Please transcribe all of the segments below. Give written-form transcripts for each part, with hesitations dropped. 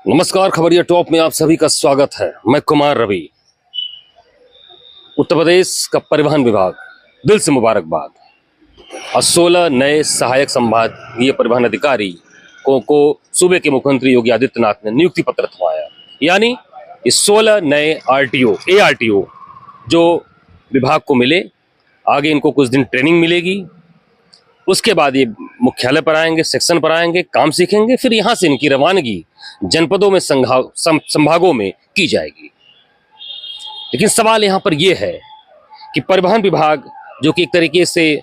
नमस्कार, खबरिया टॉप में आप सभी का स्वागत है। मैं कुमार रवि। उत्तर प्रदेश का परिवहन विभाग, दिल से मुबारकबाद। और 16 नए सहायक संभागीय परिवहन अधिकारी को सूबे के मुख्यमंत्री योगी आदित्यनाथ ने नियुक्ति पत्र थमाया। यानी इस 16 नए ARTO जो विभाग को मिले, आगे इनको कुछ दिन ट्रेनिंग मिलेगी, उसके बाद ये मुख्यालय पर आएंगे, सेक्शन पर आएंगे, काम सीखेंगे, फिर यहाँ से इनकी रवानगी जनपदों में, संभागों में की जाएगी। लेकिन सवाल यहाँ पर यह है कि परिवहन विभाग, जो कि एक तरीके से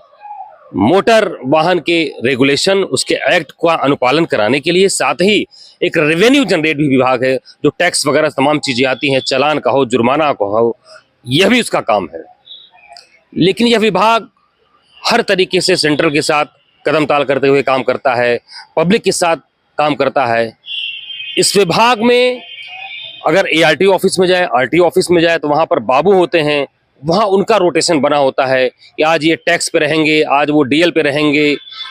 मोटर वाहन के रेगुलेशन, उसके एक्ट का अनुपालन कराने के लिए, साथ ही एक रेवेन्यू जनरेट भी विभाग है, जो टैक्स वगैरह तमाम चीजें आती हैं, चालान का हो, जुर्माना का हो, यह भी उसका काम है। लेकिन यह विभाग हर तरीके से सेंट्रल के साथ कदम ताल करते हुए काम करता है, पब्लिक के साथ काम करता है। इस विभाग में अगर ARTO ऑफिस में जाए, RTO ऑफिस में जाए, तो वहाँ पर बाबू होते हैं, वहाँ उनका रोटेशन बना होता है कि आज ये टैक्स पे रहेंगे, आज वो DL पे रहेंगे,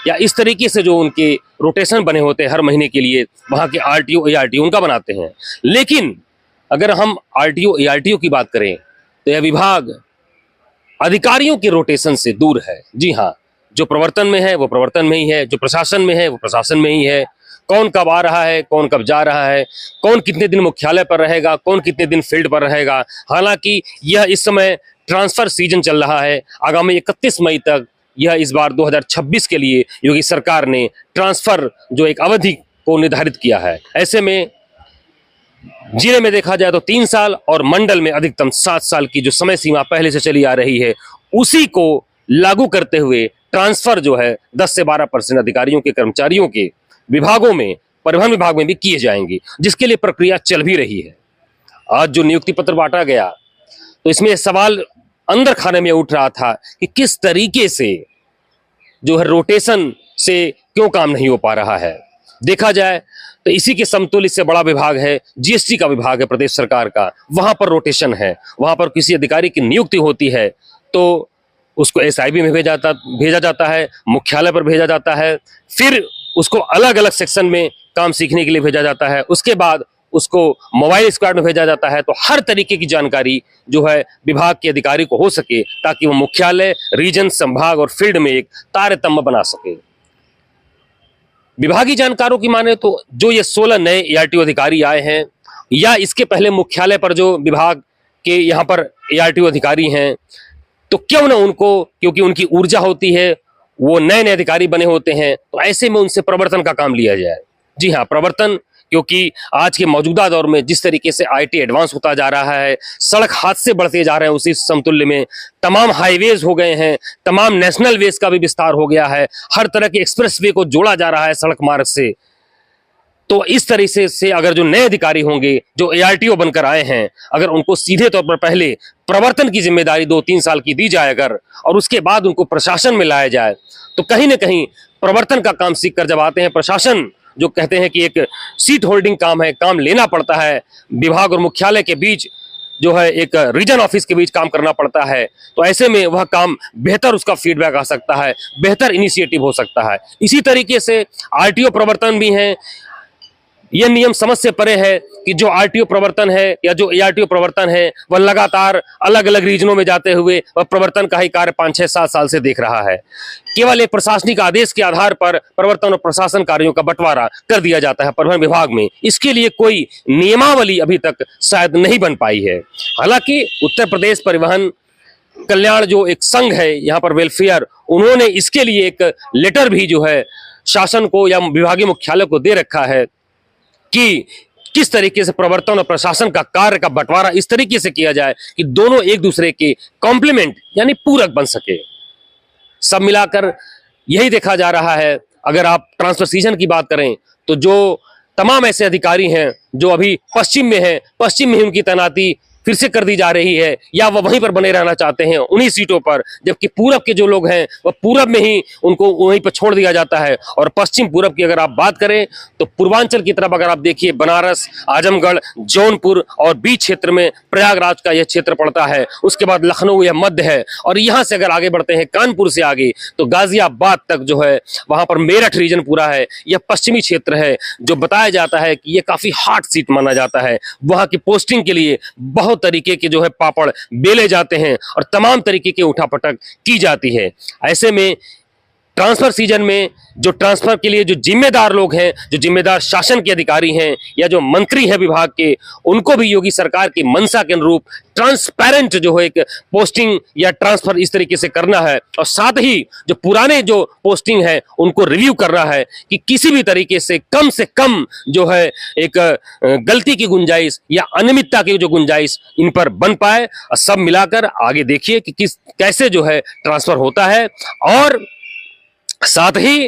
या इस तरीके से जो उनके रोटेशन बने होते हैं हर महीने के लिए, वहाँ के RTO ARTO उनका बनाते हैं। लेकिन अगर हम RTO ARTO की बात करें तो यह विभाग अधिकारियों के रोटेशन से दूर है। जी हाँ, जो प्रवर्तन में है वो प्रवर्तन में ही है, जो प्रशासन में है वो प्रशासन में ही है। कौन कब आ रहा है, कौन कब जा रहा है, कौन कितने दिन मुख्यालय पर रहेगा, कौन कितने दिन फील्ड पर रहेगा। हालांकि यह इस समय ट्रांसफर सीजन चल रहा है। आगामी 31 मई तक यह इस बार 2026 के लिए योगी सरकार ने ट्रांसफर जो एक अवधि को निर्धारित किया है। ऐसे में जिले में देखा जाए तो 3 साल और मंडल में अधिकतम 7 साल की जो समय सीमा पहले से चली आ रही है, उसी को लागू करते हुए ट्रांसफर जो है 10 से 12% अधिकारियों के, कर्मचारियों के विभागों में, परिवहन विभाग में भी किए जाएंगे, जिसके लिए प्रक्रिया चल भी रही है। आज जो नियुक्ति पत्र बांटा गया, तो इसमें सवाल अंदर खाने में उठ रहा था कि किस तरीके से जो है रोटेशन से क्यों काम नहीं हो पा रहा है। देखा जाए तो इसी के समतुल्य इससे बड़ा विभाग है, GST का विभाग है प्रदेश सरकार का। वहां पर रोटेशन है, वहां पर किसी अधिकारी की नियुक्ति होती है तो उसको SIB में भेजा जाता है, मुख्यालय पर भेजा जाता है, फिर उसको अलग अलग सेक्शन में काम सीखने के लिए भेजा जाता है, उसके बाद उसको मोबाइल स्क्वाड में भेजा जाता है। तो हर तरीके की जानकारी जो है विभाग के अधिकारी को हो सके, ताकि वो मुख्यालय, रीजन, संभाग और फील्ड में एक तारतम्य बना सके। विभागीय जानकारों की माने तो जो ये 16 नए ARTO अधिकारी आए हैं, या इसके पहले मुख्यालय पर जो विभाग के यहाँ पर ARTO अधिकारी हैं, तो क्यों ना उनको, क्योंकि उनकी ऊर्जा होती है, वो नए नए अधिकारी बने होते हैं, तो ऐसे में उनसे प्रवर्तन का काम लिया जाए। जी हाँ, प्रवर्तन, क्योंकि आज के मौजूदा दौर में जिस तरीके से IT एडवांस होता जा रहा है, सड़क हादसे बढ़ते जा रहे हैं, उसी समतुल्य में तमाम हाईवेज हो गए हैं, तमाम नेशनल वेज का भी विस्तार हो गया है, हर तरह के एक्सप्रेसवे को जोड़ा जा रहा है सड़क मार्ग से। तो इस तरीके से अगर जो नए अधिकारी होंगे, जो ARTO बनकर आए हैं, अगर उनको सीधे तौर पर पहले प्रवर्तन की जिम्मेदारी 2-3 साल की दी जाए अगर, और उसके बाद उनको प्रशासन में लाया जाए, तो कहीं ना कहीं प्रवर्तन का काम सीख कर जब आते हैं, प्रशासन जो कहते हैं कि एक सीट होल्डिंग काम है, काम लेना पड़ता है, विभाग और मुख्यालय के बीच जो है एक रीजन ऑफिस के बीच काम करना पड़ता है, तो ऐसे में वह काम बेहतर, उसका फीडबैक आ सकता है, बेहतर इनिशिएटिव हो सकता है। इसी तरीके से RTO प्रवर्तन भी है। यह नियम समझ से परे है कि जो RTO प्रवर्तन है या जो ARTO प्रवर्तन है, वह लगातार अलग अलग रीजनों में जाते हुए वह प्रवर्तन का ही कार्य 5, 6, 7 साल से देख रहा है। केवल एक प्रशासनिक आदेश के आधार पर प्रवर्तन और प्रशासन कार्यों का बंटवारा कर दिया जाता है परिवहन विभाग में। इसके लिए कोई नियमावली अभी तक शायद नहीं बन पाई है। हालांकि उत्तर प्रदेश परिवहन कल्याण जो एक संघ है यहाँ पर, वेलफेयर, उन्होंने इसके लिए एक लेटर भी जो है शासन को या विभागीय मुख्यालय को दे रखा है कि किस तरीके से प्रवर्तन और प्रशासन का कार्य का बंटवारा इस तरीके से किया जाए कि दोनों एक दूसरे के कॉम्प्लीमेंट यानी पूरक बन सके। सब मिलाकर यही देखा जा रहा है। अगर आप ट्रांसफर सीजन की बात करें तो जो तमाम ऐसे अधिकारी हैं जो अभी पश्चिम में हैं, पश्चिम में ही उनकी तैनाती फिर से कर दी जा रही है, या वह वहीं पर बने रहना चाहते हैं उन्हीं सीटों पर, जबकि पूरब के जो लोग हैं वह पूरब में ही उनको वहीं पर छोड़ दिया जाता है। और पश्चिम पूरब की अगर आप बात करें तो पूर्वांचल की तरफ अगर आप देखिए, बनारस, आजमगढ़, जौनपुर और बीच क्षेत्र में प्रयागराज का यह क्षेत्र पड़ता है। उसके बाद लखनऊ या मध्य है, और यहां से अगर आगे बढ़ते हैं कानपुर से आगे तो गाजियाबाद तक जो है, वहां पर मेरठ रीजन पूरा है। यह पश्चिमी क्षेत्र है जो बताया जाता है कि यह काफी हॉट सीट माना जाता है। वहां की पोस्टिंग के लिए बहुत तरीके के जो है पापड़ बेले जाते हैं और तमाम तरीके की उठापटक की जाती है। ऐसे में ट्रांसफर सीजन में जो ट्रांसफर के लिए जो जिम्मेदार लोग हैं, जो जिम्मेदार शासन के अधिकारी हैं या जो मंत्री हैं विभाग के, उनको भी योगी सरकार की मंशा के अनुरूप ट्रांसपेरेंट जो है एक पोस्टिंग या ट्रांसफर इस तरीके से करना है, और साथ ही जो पुराने जो पोस्टिंग है उनको रिव्यू करना है कि किसी भी तरीके से कम जो है एक गलती की गुंजाइश या अनियमितता की जो गुंजाइश इन पर बन पाए। और सब मिलाकर आगे देखिए कि कैसे जो है ट्रांसफर होता है। और साथ ही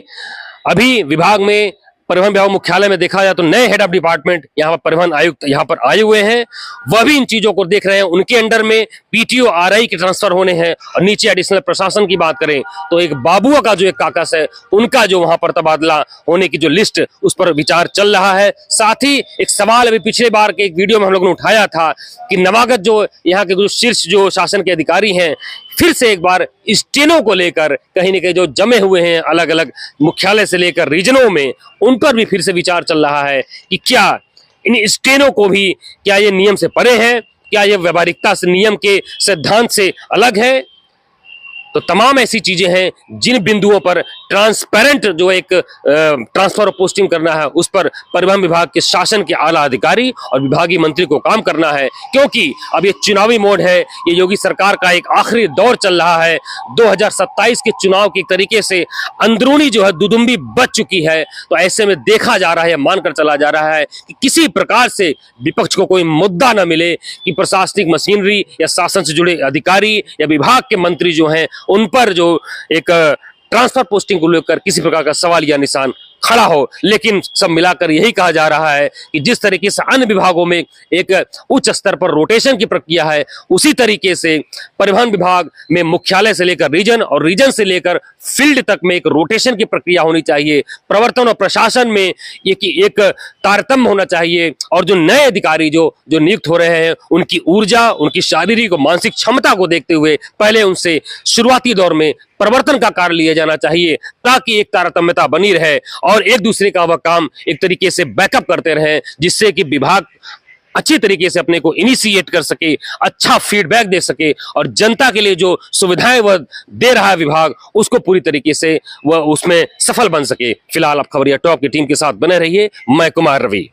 अभी विभाग में, परिवहन विभाग मुख्यालय में देखा जाए तो नए हेड ऑफ डिपार्टमेंट यहाँ पर परिवहन आयुक्त यहाँ पर आए हुए हैं, वह भी इन चीजों को देख रहे हैं। उनके अंडर में पीटीओ आरआई के ट्रांसफर होने हैं। और नीचे एडिशनल प्रशासन की बात करें तो एक बाबुआ का जो एक काकस है, उनका जो वहां पर तबादला होने की जो लिस्ट, उस पर विचार चल रहा है। साथ ही एक सवाल अभी पिछले बार के एक वीडियो में हम लोगों ने उठाया था कि नवागत जो यहाँ के जो शीर्ष जो शासन के अधिकारी हैं, फिर से एक बार स्टेनो को लेकर कहीं न कहीं जो जमे हुए हैं अलग अलग मुख्यालय से लेकर रीजनों में, उन पर भी फिर से विचार चल रहा है कि क्या इन स्टेनो को भी, क्या ये नियम से परे है, क्या ये व्यवहारिकता से, नियम के सिद्धांत से अलग है। तो तमाम ऐसी चीजें हैं जिन बिंदुओं पर ट्रांसपेरेंट जो एक ट्रांसफर और पोस्टिंग करना है, उस पर परिवहन विभाग के शासन के आला अधिकारी और विभागीय मंत्री को काम करना है। क्योंकि अब ये चुनावी मोड है, ये योगी सरकार का एक आखिरी दौर चल रहा है। 2027 के चुनाव की तरीके से अंदरूनी जो है दुदुम्बी बच चुकी है। तो ऐसे में देखा जा रहा है, मानकर चला जा रहा है कि किसी प्रकार से विपक्ष को कोई मुद्दा न मिले कि प्रशासनिक मशीनरी या शासन से जुड़े अधिकारी या विभाग के मंत्री जो हैं, उन पर जो एक ट्रांसफर पोस्टिंग को लेकर किसी प्रकार का सवाल या निशान खड़ा हो। लेकिन सब मिलाकर यही कहा जा रहा है कि जिस तरीके से अन्य विभागों में एक उच्च स्तर पर रोटेशन की प्रक्रिया है, उसी तरीके से परिवहन विभाग में मुख्यालय से लेकर रीजन और रीजन से लेकर फील्ड तक में एक रोटेशन की प्रक्रिया होनी चाहिए। प्रवर्तन और प्रशासन में एक तारतम्य होना चाहिए। और जो नए अधिकारी जो नियुक्त हो रहे हैं, उनकी ऊर्जा, उनकी शारीरिक और मानसिक क्षमता को देखते हुए पहले उनसे शुरुआती दौर में प्रवर्तन का कार्य लिया जाना चाहिए, ताकि एक तारतम्यता बनी रहे और एक दूसरे का वह काम एक तरीके से बैकअप करते रहें, जिससे कि विभाग अच्छी तरीके से अपने को इनिशिएट कर सके, अच्छा फीडबैक दे सके और जनता के लिए जो सुविधाएं वह दे रहा है विभाग, उसको पूरी तरीके से वह उसमें सफल बन सके। फिलहाल आप खबरिया टॉप की टीम के साथ बने रहिए। मैं कुमार रवि।